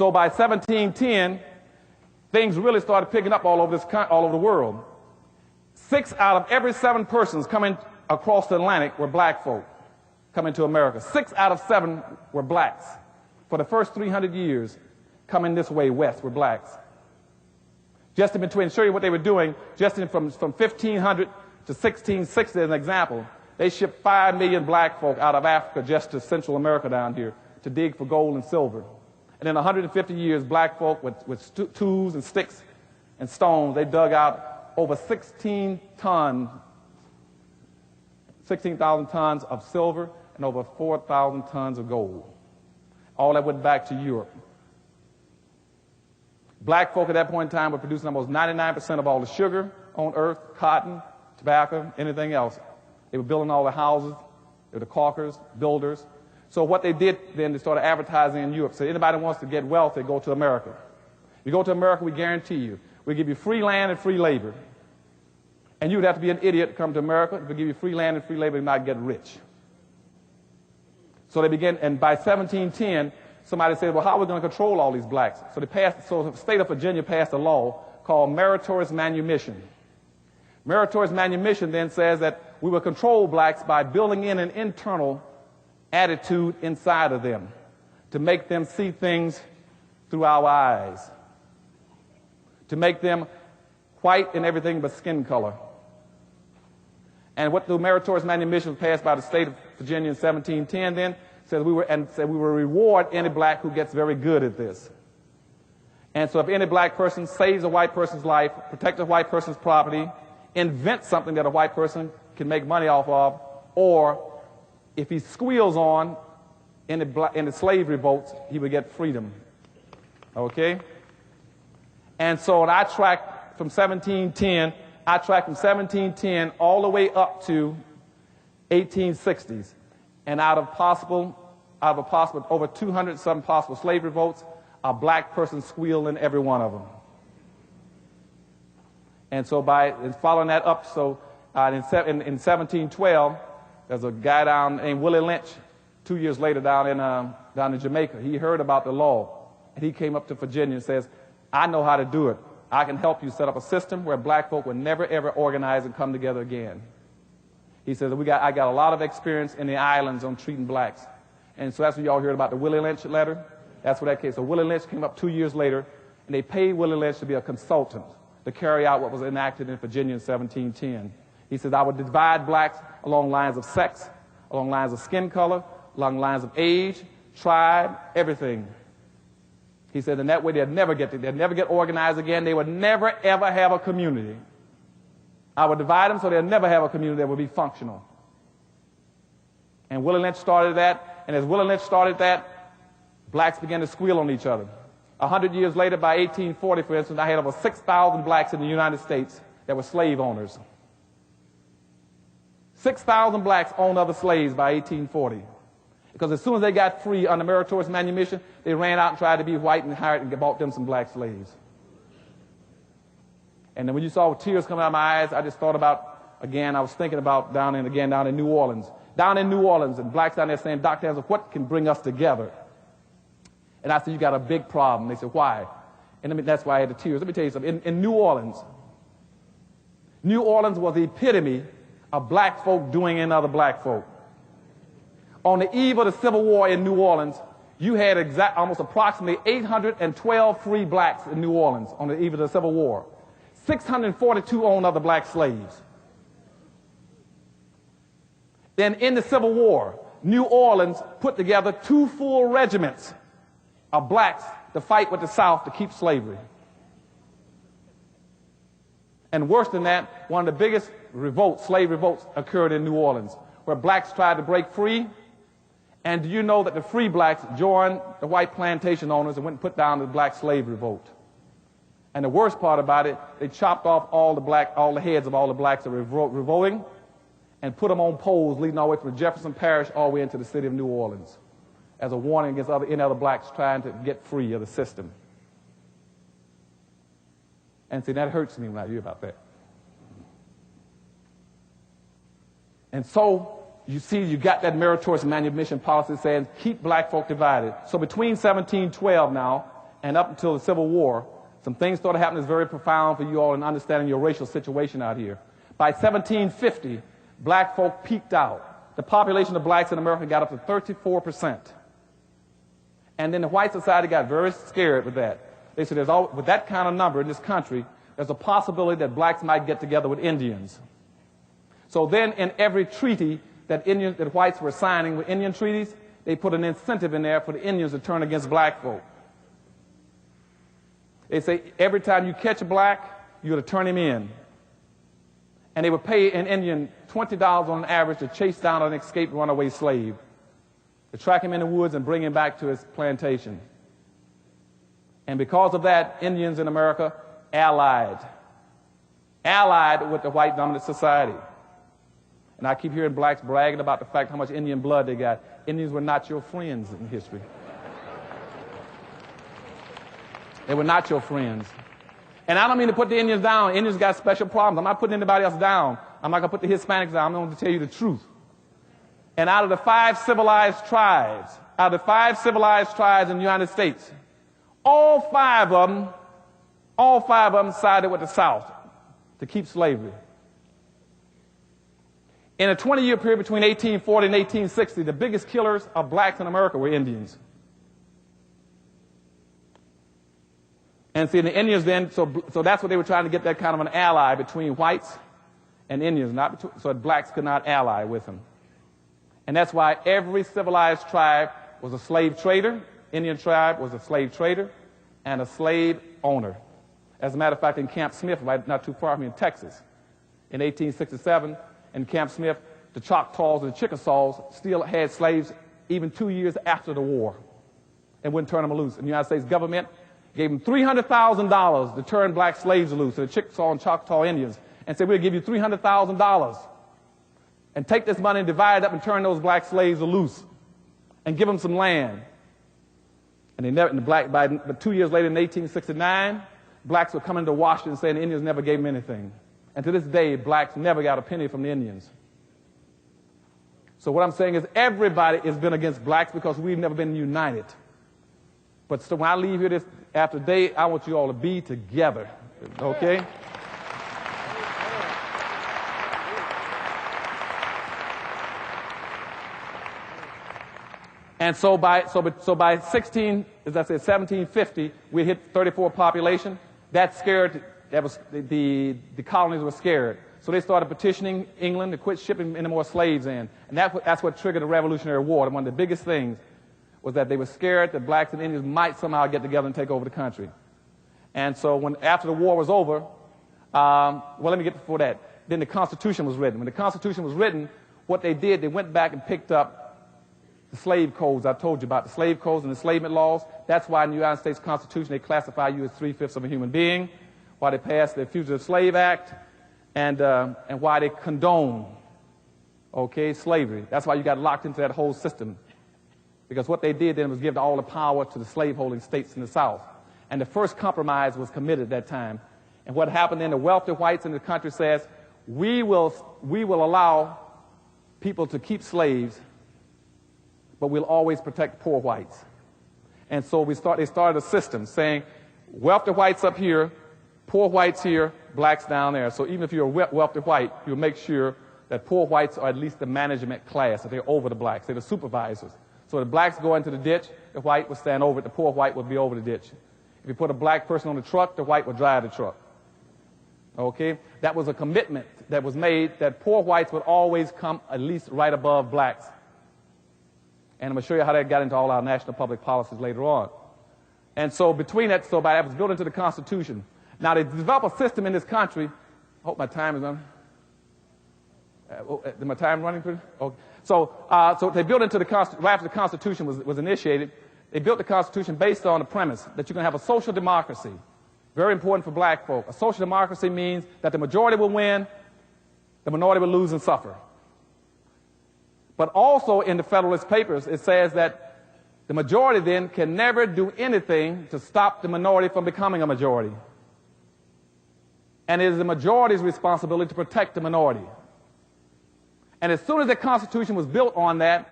So by 1710, things really started picking up all over the world. 6 out of every 7 persons coming across the Atlantic were black folk coming to America. 6 out of 7 were blacks. For the first 300 years, coming this way west were blacks. Just in between, show you what they were doing, just from 1500 to 1660 as an example, they shipped 5 million black folk out of Africa just to Central America down here to dig for gold and silver. And in 150 years, black folk with tools and sticks and stones, they dug out over 16,000 tons of silver and over 4,000 tons of gold. All that went back to Europe. Black folk at that point in time were producing almost 99% of all the sugar on earth, cotton, tobacco, anything else. They were building all the houses. They were the caulkers, builders. So what they did then, they started advertising in Europe. So anybody who wants to get wealth, they go to America. You go to America, we guarantee you. We give you free land and free labor. And you would have to be an idiot to come to America. If we give you free land and free labor, you might get rich. So they began, and by 1710, somebody said, well, how are we going to control all these blacks? So the state of Virginia passed a law called meritorious manumission. Meritorious manumission then says that we will control blacks by building in an internal attitude inside of them to make them see things through our eyes, to make them white in everything but skin color. And what the meritorious manumission was passed by the state of Virginia in 1710 then said we will reward any black who gets very good at this. And so if any black person saves a white person's life, protects a white person's property, invents something that a white person can make money off of, or if he squeals on in the slave revolts, he would get freedom. Okay? And so I tracked from 1710 all the way up to 1860s. And out of over 200 some possible slave revolts, a black person squealed in every one of them. And so following that up, in 1712, there's a guy named Willie Lynch, 2 years later down in Jamaica. He heard about the law, and he came up to Virginia and says, I know how to do it. I can help you set up a system where black folk would never, ever organize and come together again. He says, I got a lot of experience in the islands on treating blacks. And so that's what y'all heard about the Willie Lynch letter. That's what that case. So Willie Lynch came up 2 years later, and they paid Willie Lynch to be a consultant to carry out what was enacted in Virginia in 1710. He says, I would divide blacks along lines of sex, along lines of skin color, along lines of age, tribe, everything. He said, in that way they'd never get organized again. They would never, ever have a community. I would divide them so they'd never have a community that would be functional. And Willie Lynch started that, and as Willie Lynch started that, blacks began to squeal on each other. 100 years later, by 1840, for instance, I had over 6,000 blacks in the United States that were slave owners. 6,000 blacks owned other slaves by 1840. Because as soon as they got free under meritorious manumission, they ran out and tried to be white and hired and bought them some black slaves. And then when you saw tears coming out of my eyes, I just thought about, again, I was thinking about down in New Orleans. Down in New Orleans, and blacks down there saying, Dr. Anderson, what can bring us together? And I said, you got a big problem. They said, why? And that's why I had the tears. Let me tell you something. In New Orleans was the epitome of black folk doing in other black folk. On the eve of the Civil War in New Orleans, you had almost approximately 812 free blacks in New Orleans on the eve of the Civil War. 642 owned other black slaves. Then in the Civil War, New Orleans put together 2 full regiments of blacks to fight with the South to keep slavery. And worse than that, one of the biggest slave revolts occurred in New Orleans, where blacks tried to break free. And do you know that the free blacks joined the white plantation owners and went and put down the black slave revolt? And the worst part about it, they chopped off all the heads of all the blacks that were revolting and put them on poles leading all the way from Jefferson Parish all the way into the city of New Orleans as a warning against any other blacks trying to get free of the system. And see, that hurts me when I hear about that. And so, you see, you got that meritorious manumission policy saying, keep black folk divided. So between 1712 now and up until the Civil War, some things started happening that's very profound for you all in understanding your racial situation out here. By 1750, black folk peaked out. The population of blacks in America got up to 34%. And then the white society got very scared with that. They said, with that kind of number in this country, there's a possibility that blacks might get together with Indians. So then in every treaty that whites were signing with Indian treaties, they put an incentive in there for the Indians to turn against black folk. They say every time you catch a black, you're to turn him in. And they would pay an Indian $20 on average to chase down an escaped runaway slave, to track him in the woods and bring him back to his plantation. And because of that, Indians in America allied with the white dominant society. And I keep hearing blacks bragging about the fact how much Indian blood they got. Indians were not your friends in history. They were not your friends. And I don't mean to put the Indians down. Indians got special problems. I'm not putting anybody else down. I'm not going to put the Hispanics down. I'm going to tell you the truth. And out of the 5 civilized tribes in the United States, all five of them sided with the South to keep slavery. In a 20-year period between 1840 and 1860, the biggest killers of blacks in America were Indians. And see, the Indians then, so that's what they were trying to get, that kind of an ally between whites and Indians, so that blacks could not ally with them. And that's why every civilized tribe was a slave trader. Indian tribe was a slave trader and a slave owner. As a matter of fact, in Camp Smith, right not too far from here in Texas, in 1867, in Camp Smith, the Choctaws and the Chickasaws still had slaves even 2 years after the war and wouldn't turn them loose. And the United States government gave them $300,000 to turn black slaves loose, to the Chickasaw and Choctaw Indians, and said, we'll give you $300,000 and take this money and divide it up and turn those black slaves loose and give them some land. And they never, but 2 years later, in 1869, blacks were coming to Washington saying the Indians never gave them anything. And to this day, blacks never got a penny from the Indians. So what I'm saying is everybody has been against blacks because we've never been united. But so when I leave here after today, I want you all to be together, okay? And so by 1750, we hit 34 population. That scared, the colonies were scared. So they started petitioning England to quit shipping any more slaves in. And that's what triggered the Revolutionary War. And one of the biggest things was that they were scared that blacks and Indians might somehow get together and take over the country. And so after the war was over, let me get before that. Then the Constitution was written. When the Constitution was written, what they did, they went back and picked up the slave codes I told you about, the slave codes and enslavement laws. That's why in the United States Constitution they classify you as 3/5 of a human being, why they passed the Fugitive Slave Act, and why they condone, slavery. That's why you got locked into that whole system. Because what they did then was give all the power to the slaveholding states in the South. And the first compromise was committed at that time. And what happened then, the wealthy whites in the country says, we will allow people to keep slaves, but we'll always protect poor whites. And so they started a system saying, wealthy whites up here, poor whites here, blacks down there. So even if you're a wealthy white, you'll make sure that poor whites are at least the management class, that they're over the blacks, they're the supervisors. So the blacks go into the ditch, the white will stand over it, the poor white will be over the ditch. If you put a black person on the truck, the white will drive the truck. Okay? That was a commitment that was made that poor whites would always come at least right above blacks. And I'm going to show you how that got into all our national public policies later on. And so between that, that was built into the Constitution. Now they developed a system in this country. I hope my time is on. Is my time running through? Okay. So they built into the Constitution, right after the Constitution was initiated, they built the Constitution based on the premise that you're going to have a social democracy. Very important for black folk. A social democracy means that the majority will win, the minority will lose and suffer. But also in the Federalist Papers, it says that the majority then can never do anything to stop the minority from becoming a majority. And it is the majority's responsibility to protect the minority. And as soon as the Constitution was built on that,